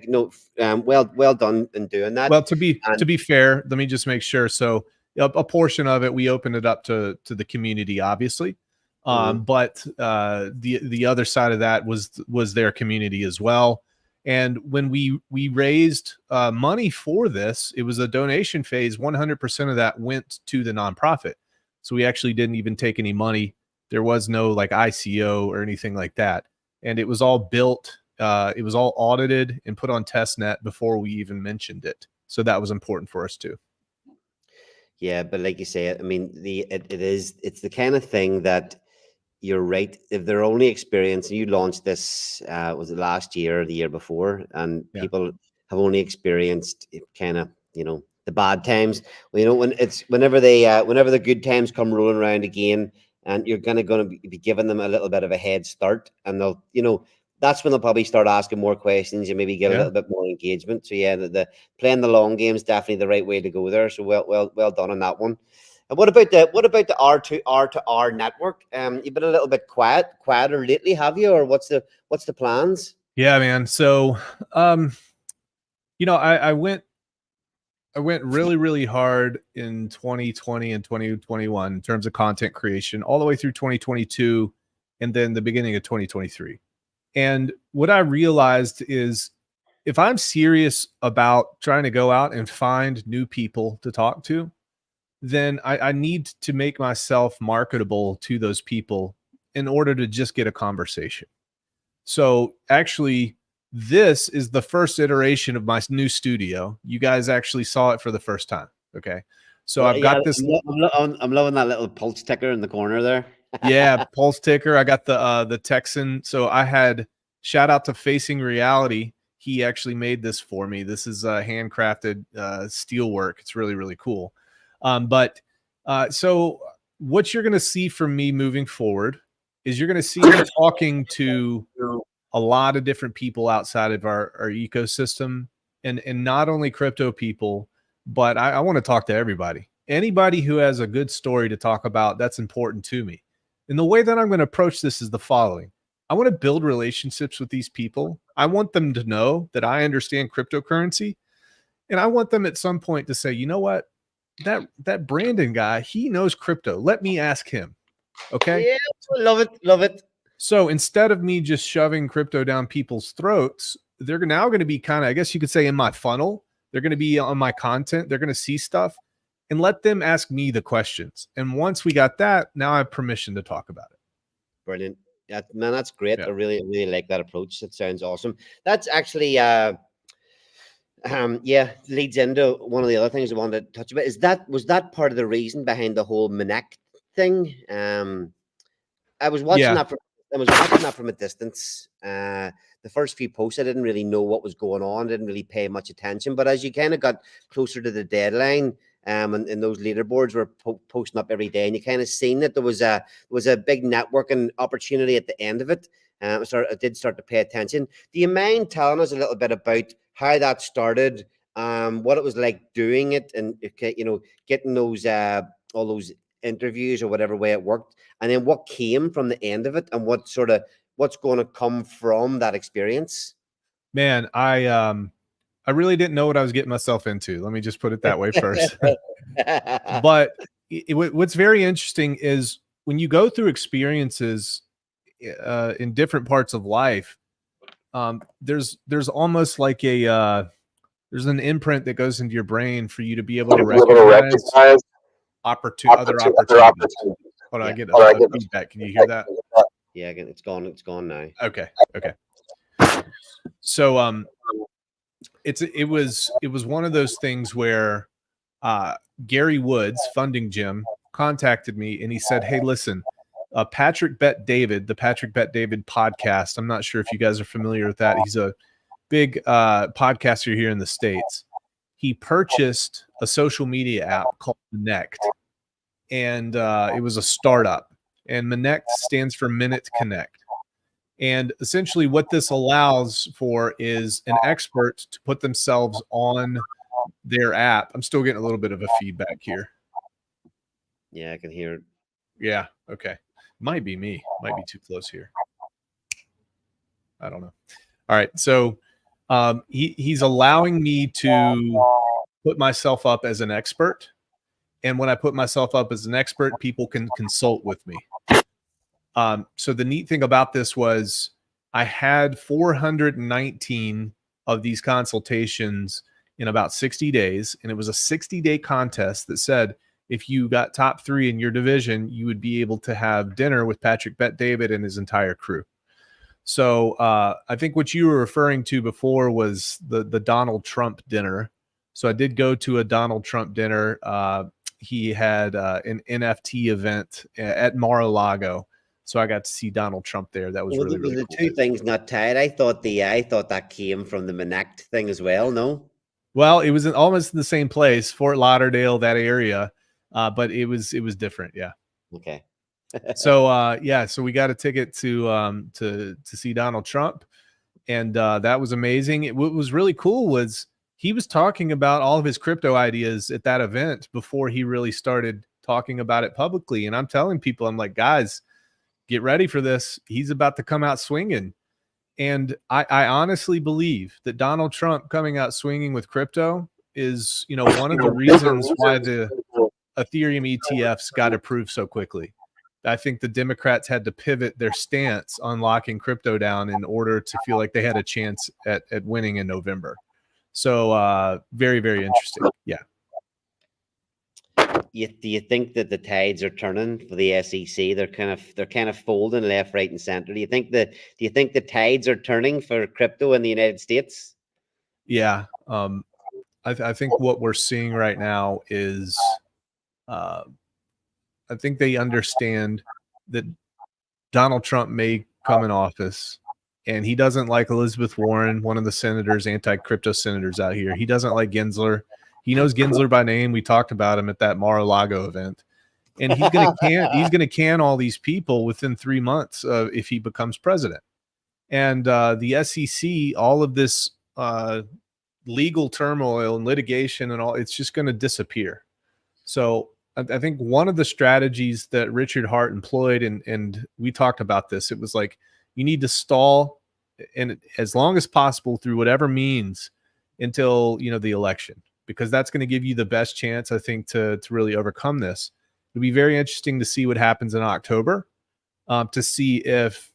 well done in doing that. Well, to be fair, let me just make sure. So a portion of it, we opened it up to the community, obviously. But the other side of that was their community as well. And when we raised money for this, it was a donation phase. 100% of that went to the nonprofit. So we actually didn't even take any money. There was no like ICO or anything like that. And it was all built. It was all audited and put on testnet before we even mentioned it. So that was important for us too. Yeah, but like you say, I mean, it's the kind of thing that you're right. If they're only experiencing, you launched this, was it last year or the year before, and people have only experienced kind of, the bad times. Well, whenever the good times come rolling around again, and you're going to be giving them a little bit of a head start, and they'll, that's when they'll probably start asking more questions and maybe get a little bit more engagement. So yeah, the playing the long game is definitely the right way to go there. So well done on that one. And what about the R2R network? You've been a little bit quieter lately, have you? Or what's the plans? Yeah, man. So, I went really, really hard in 2020 and 2021 in terms of content creation, all the way through 2022, and then the beginning of 2023. And what I realized is, if I'm serious about trying to go out and find new people to talk to, then I need to make myself marketable to those people in order to just get a conversation. So actually, this is the first iteration of my new studio. You guys actually saw it for the first time. Okay. So I've got this. I'm loving that little pulse ticker in the corner there. Yeah, pulse ticker. I got the Texan. So I had, shout out to Facing Reality. He actually made this for me. This is handcrafted steel work. It's really, really cool. So what you're going to see from me moving forward is you're going to see me talking to a lot of different people outside of our ecosystem, and not only crypto people, but I want to talk to everybody. Anybody who has a good story to talk about, that's important to me. And the way that I'm going to approach this is the following. I want to build relationships with these people. I want them to know that I understand cryptocurrency. And I want them at some point to say, you know what? That Brandon guy, he knows crypto. Let me ask him. Okay. Yeah, love it. Love it. So instead of me just shoving crypto down people's throats, they're now going to be kind of, I guess you could say, in my funnel. They're going to be on my content. They're going to see stuff, and let them ask me the questions. And once we got that, now I have permission to talk about it. Brilliant. Yeah, man, that's great. Yeah. I really like that approach. That sounds awesome. That's actually leads into one of the other things I wanted to touch about. Was that part of the reason behind the whole Minnect thing? I was watching that from a distance. The first few posts, I didn't really know what was going on. Didn't really pay much attention. But as you kind of got closer to the deadline, and those leaderboards were posting up every day, and you kind of seen that there was a big networking opportunity at the end of it. So I did start to pay attention. Do you mind telling us a little bit about how that started, what it was like doing it, and getting those all those interviews or whatever way it worked, and then what came from the end of it, and what's going to come from that experience? Man, I really didn't know what I was getting myself into. Let me just put it that way first. But what's very interesting is when you go through experiences in different parts of life, there's almost like there's an imprint that goes into your brain for you to be able to recognize other opportunities. Hold on, I get a feedback. Can you hear that? Yeah, it's gone now. Okay. So it was one of those things where Gary Woods, Funding Jim, contacted me and he said, hey, listen, Patrick Bet David, the Patrick Bet David podcast. I'm not sure if you guys are familiar with that. He's a big podcaster here in the States. He purchased a social media app called Minnect, and it was a startup. And Minnect stands for Minute Connect. And essentially what this allows for is an expert to put themselves on their app. I'm still getting a little bit of a feedback here. Yeah, I can hear it. Yeah. Okay. Might be me. Might be too close here. I don't know. All right. So he's allowing me to put myself up as an expert. And when I put myself up as an expert, people can consult with me. So the neat thing about this was I had 419 of these consultations in about 60 days. And it was a 60-day contest that said, if you got top 3 in your division, you would be able to have dinner with Patrick Bet David and his entire crew. So I think what you were referring to before was the Donald Trump dinner. So I did go to a Donald Trump dinner. He had an NFT event at Mar-a-Lago. So I got to see Donald Trump there. That was really cool. The two things not tied. I thought that came from the Minnect thing as well. No. Well, it was almost in the same place, Fort Lauderdale, that area, but it was different. Yeah. Okay. So so we got a ticket to see Donald Trump, and that was amazing. What was really cool was he was talking about all of his crypto ideas at that event before he really started talking about it publicly. And I'm telling people, I'm like, guys, get ready for this. He's about to come out swinging. And I honestly believe that Donald Trump coming out swinging with crypto is, one of the reasons why the Ethereum ETFs got approved so quickly. I think the Democrats had to pivot their stance on locking crypto down in order to feel like they had a chance at winning in November. So very, very interesting. Yeah. Do you think that the tides are turning for the SEC? They're kind of folding left, right, and center. Do you think the tides are turning for crypto in the United States? Yeah. I think what we're seeing right now is I think they understand that Donald Trump may come in office, and he doesn't like Elizabeth Warren, one of the senators, anti-crypto senators out here. He doesn't like Gensler. He knows Gensler by name. We talked about him at that Mar-a-Lago event, and he's gonna can all these people within 3 months if he becomes president. And the SEC, all of this legal turmoil and litigation and all, it's just going to disappear. So I think one of the strategies that Richard Hart employed, and we talked about this, it was like, you need to stall and as long as possible through whatever means until, the election, because that's going to give you the best chance, I think, to really overcome this. It'll be very interesting to see what happens in October, to see if,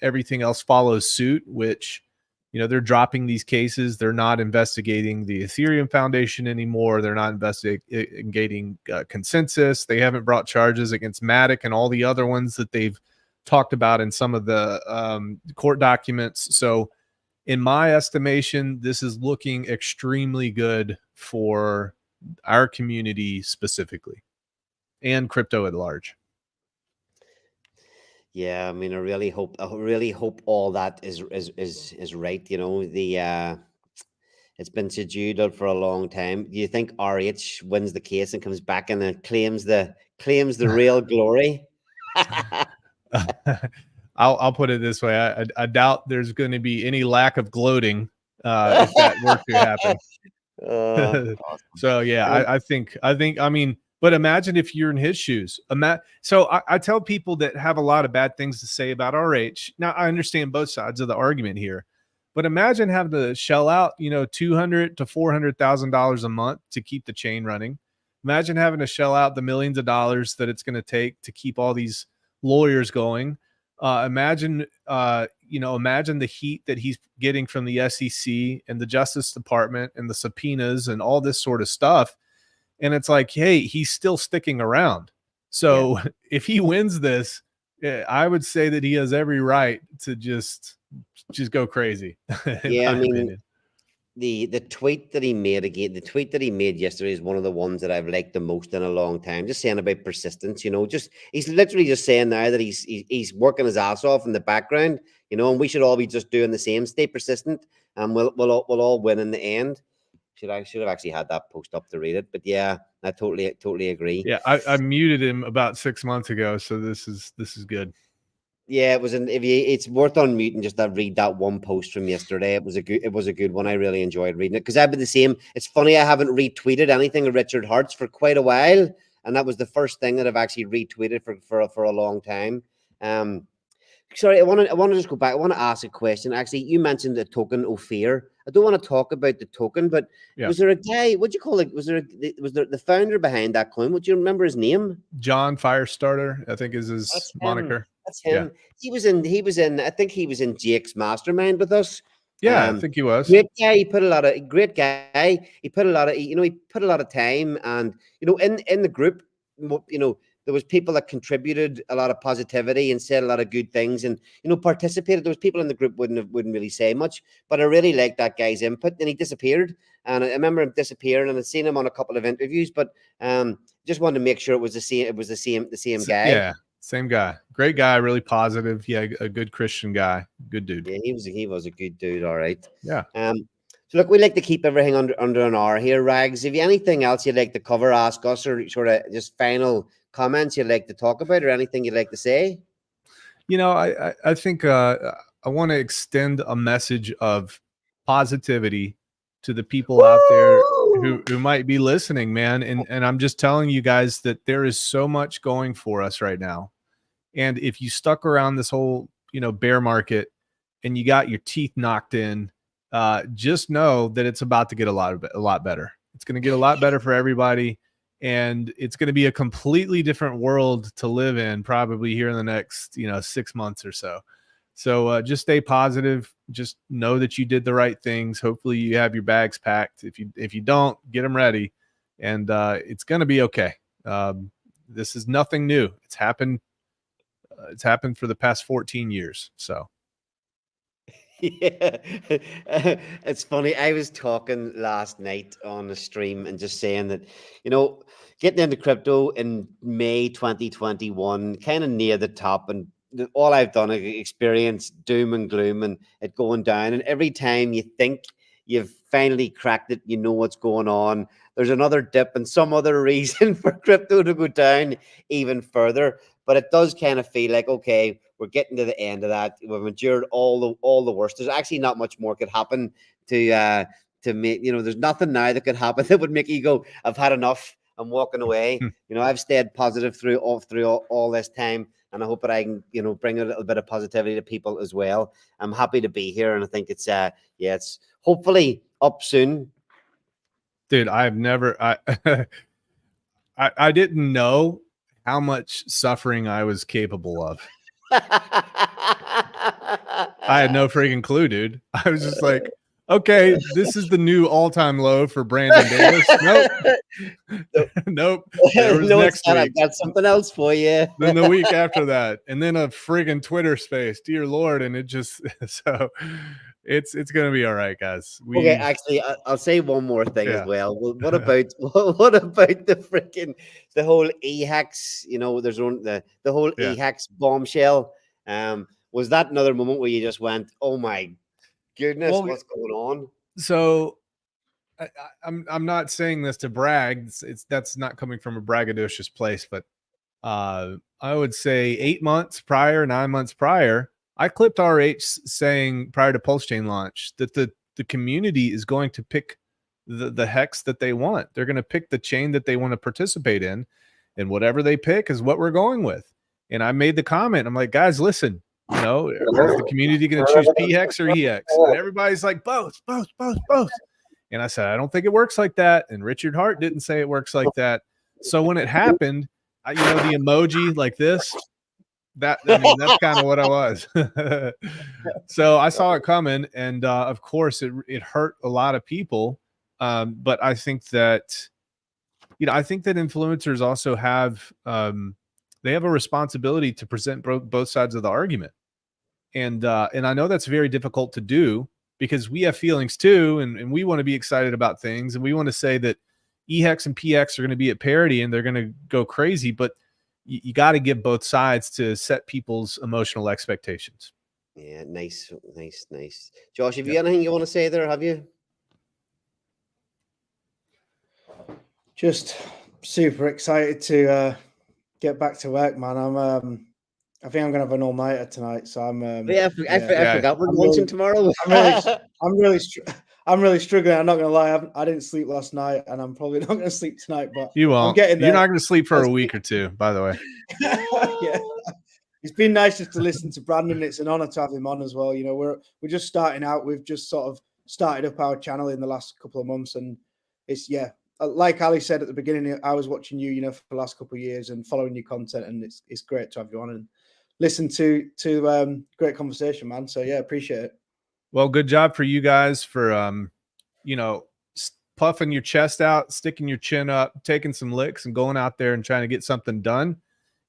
everything else follows suit, which, they're dropping these cases. They're not investigating the Ethereum Foundation anymore. They're not investigating Consensus. They haven't brought charges against Matic and all the other ones that they've talked about in some of the court documents. So in my estimation, this is looking extremely good for our community specifically and crypto at large. Yeah, I mean, I really hope all that is right. It's been subdued for a long time. Do you think RH wins the case and comes back and then claims the real glory? I'll put it this way: I doubt there's going to be any lack of gloating if that were to happen. Awesome. So yeah, I think I mean. But imagine if you're in his shoes. So I tell people that have a lot of bad things to say about RH. Now, I understand both sides of the argument here, but imagine having to shell out, $200,000 to $400,000 a month to keep the chain running. Imagine having to shell out the millions of dollars that it's going to take to keep all these lawyers going. Imagine the heat that he's getting from the SEC and the Justice Department and the subpoenas and all this sort of stuff. And it's like, hey, he's still sticking around. So if he wins this, I would say that he has every right to just go crazy. Yeah, I mean, the tweet that he made yesterday is one of the ones that I've liked the most in a long time. Just saying about persistence, he's literally just saying now that he's working his ass off in the background, and we should all be just doing the same. Stay persistent, and we'll all win in the end. I should have actually had that post up to read it, but yeah, I totally agree. Yeah, I muted him about 6 months ago, so this is good. Yeah, it's worth unmuting just to read that one post from yesterday. It was a good one. I really enjoyed reading it because I've been the same. It's funny, I haven't retweeted anything of Richard Hart's for quite a while, and that was the first thing that I've actually retweeted for a long time. Sorry, I want to just go back. I want to ask a question. Actually, you mentioned the token Ophir. I don't want to talk about the token, but was there a guy? What do you call it? Was there the founder behind that coin? Would you remember his name? John Firestarter, I think is his moniker. That's him. Yeah. He was in. I think he was in Jake's mastermind with us. Yeah, I think he was. Great guy. He put a lot of time, and in the group, there was people that contributed a lot of positivity and said a lot of good things and, participated. There was people in the group wouldn't really say much, but I really liked that guy's input. Then he disappeared, and I remember him disappearing, and I'd seen him on a couple of interviews, but just wanted to make sure it was the same. It was the same guy. Yeah, same guy. Great guy, really positive. Yeah, a good Christian guy. Good dude. Yeah, he was a good dude. All right. Yeah. So look, we like to keep everything under an hour here, Rags. If you anything else you'd like to cover, ask us, or sort of just final comments you'd like to talk about, or anything you'd like to say? I think I want to extend a message of positivity to the people out there who might be listening, man. And I'm just telling you guys that there is so much going for us right now. And if you stuck around this whole, bear market and you got your teeth knocked in, just know that it's about to get a lot better. It's going to get a lot better for everybody. And it's going to be a completely different world to live in probably here in the next, 6 months or so. So just stay positive. Just know that you did the right things. Hopefully you have your bags packed. If you don't, get them ready, and it's going to be okay. This is nothing new. It's happened. It's happened for the past 14 years. So. Yeah, it's funny. I was talking last night on the stream and just saying that, getting into crypto in May 2021, kind of near the top, and all I've done is experience doom and gloom and it going down. And every time you think you've finally cracked it, you know what's going on, there's another dip and some other reason for crypto to go down even further. But it does kind of feel like, okay, we're getting to the end of that. We've endured all the worst. There's actually not much more could happen to make, there's nothing now that could happen that would make you go, I've had enough, I'm walking away. I've stayed positive through all this time. And I hope that I can, bring a little bit of positivity to people as well. I'm happy to be here. And I think it's, it's hopefully up soon. Dude, I've never, I didn't know how much suffering I was capable of. I had no freaking clue, dude. I was just like, okay, this is the new all-time low for Brandon Davis. Nope. There was next week. I've got something else for you. Then the week after that, and then a friggin' Twitter space, dear Lord, and it just so it's gonna be all right, guys. Okay, actually, I'll say one more thing as well. Well, what about the whole EHEX? There's the whole EHEX bombshell. Was that another moment where you just went, "Oh my goodness, what's going on?" So I'm not saying this to brag. That's not coming from a braggadocious place, but I would say 8 months prior, 9 months prior, I clipped RH saying prior to Pulse Chain launch that the community is going to pick the hex that they want. They're going to pick the chain that they want to participate in, and whatever they pick is what we're going with. And I made the comment. I'm like, guys, listen, is the community going to choose PHEX or EX? And everybody's like, both. And I said, I don't think it works like that. And Richard Hart didn't say it works like that. So when it happened, the emoji like this, that's kind of what I was. So I saw it coming, and of course it hurt a lot of people. But I think that, influencers also have, they have a responsibility to present both sides of the argument. And I know that's very difficult to do because we have feelings too. And we want to be excited about things. And we want to say that EHEX and PX are going to be at parity and they're going to go crazy, but you got to give both sides to set people's emotional expectations. Yeah, nice. Josh, have you anything you want to say there? Have you? Just super excited to get back to work, man. I think I'm gonna have an all-nighter tonight, so I'm. I forgot we're launching tomorrow. I'm really struggling. I'm not gonna lie. I didn't sleep last night, and I'm probably not gonna sleep tonight. But you won't. I'm getting there. You're not gonna sleep for a week or two, by the way. Yeah, it's been nice just to listen to Brandon. It's an honor to have him on as well. We're just starting out. We've just sort of started up our channel in the last couple of months, and it's like Ali said at the beginning, I was watching you, for the last couple of years and following your content, and it's great to have you on and listen to great conversation, man. So yeah, appreciate it. Well, good job for you guys for puffing your chest out, sticking your chin up, taking some licks, and going out there and trying to get something done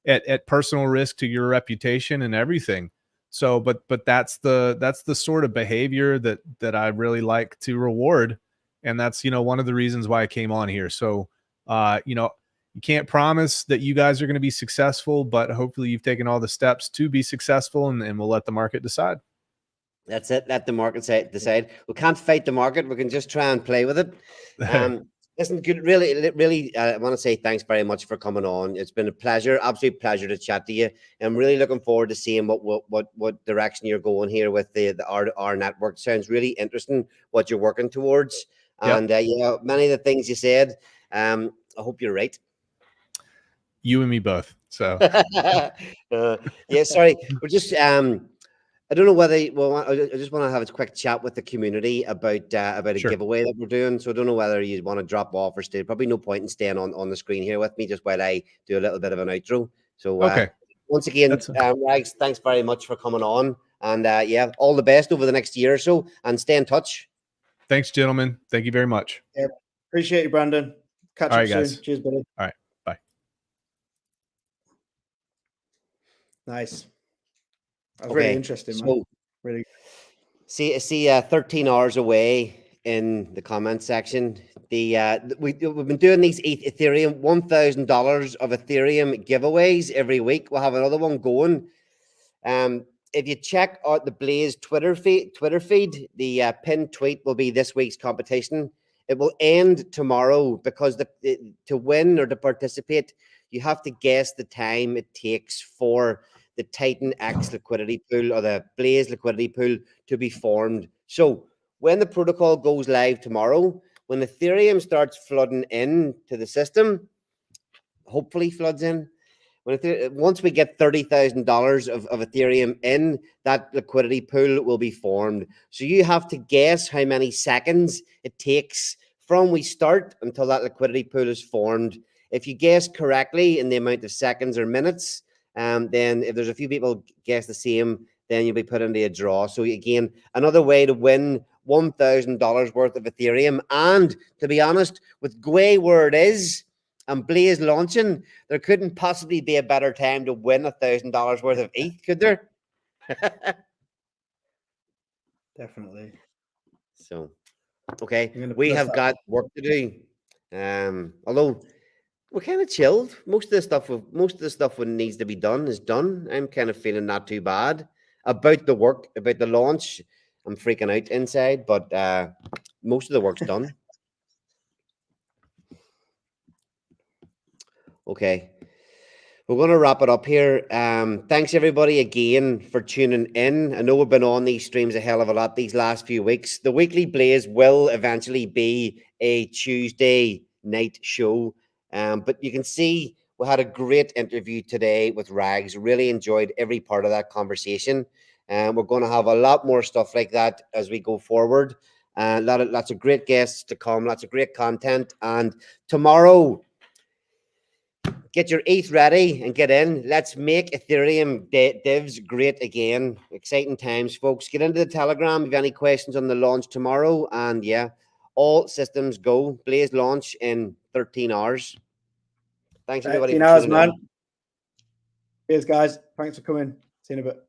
at personal risk to your reputation and everything. So, but that's the sort of behavior that I really like to reward. And that's, one of the reasons why I came on here. So, you can't promise that you guys are going to be successful, but hopefully you've taken all the steps to be successful, and we'll let the market decide. That's it. Let the market decide. We can't fight the market. We can just try and play with it. Listen, good. Really, I want to say thanks very much for coming on. It's been a pleasure, absolute pleasure to chat to you. I'm really looking forward to seeing what direction you're going here with the R network. Sounds really interesting what you're working towards. And yeah, many of the things you said, I hope you're right. You and me both. So Yeah, sorry. We're just I don't know whether I just want to have a quick chat with the community about a Sure. giveaway that we're doing. So I don't know whether you want to drop off or stay. Probably no point in staying on the screen here with me just while I do a little bit of an outro. So Okay. once again, Rags, thanks very much for coming on. And yeah, all the best over the next year or so, and stay in touch. Thanks, gentlemen. Thank you very much. Yeah, appreciate you, Brandon. Catch All up right, soon. guys. Cheers, buddy. All right. Bye. Nice. That was Okay, really interesting, man. so Really. see 13 hours away in the comment section. We've been doing these Ethereum $1,000 of Ethereum giveaways every week. We'll have another one going. If you check out the Blaze Twitter feed, the pinned tweet will be this week's competition. It will end tomorrow because to win or to participate, you have to guess the time it takes for the Titan X liquidity pool or the Blaze liquidity pool to be formed. So when the protocol goes live tomorrow, when Ethereum starts flooding in to the system, hopefully floods in, once we get $30,000 of Ethereum in, that liquidity pool will be formed. So you have to guess how many seconds it takes from we start until that liquidity pool is formed. If you guess correctly in the amount of seconds or minutes, then if there's a few people guess the same, then you'll be put into a draw. So again, another way to win $1,000 worth of Ethereum. And to be honest, with Gwei where it is, and Blaze launching, there couldn't possibly be a better time to win $1,000 worth of ETH, could there? Definitely. So, okay, we have got work to do. Although we're kind of chilled. Most of the stuff when needs to be done is done. I'm kind of feeling not too bad about the work, about the launch. I'm freaking out inside, but most of the work's done. Okay, we're going to wrap it up here. Thanks everybody again for tuning in. I know we've been on these streams a hell of a lot these last few weeks. The weekly Blaze will eventually be a Tuesday night show, but you can see we had a great interview today with Rags. Really enjoyed every part of that conversation, and we're going to have a lot more stuff like that as we go forward. Lots of great guests to come, lots of great content, and tomorrow, get your ETH ready and get in. Let's make Ethereum divs great again. Exciting times, folks. Get into the Telegram if you have any questions on the launch tomorrow. And yeah, all systems go. Blaze launch in 13 hours. Thanks, everybody. 13 hours, man. Cheers, guys. Thanks for coming. See you in a bit.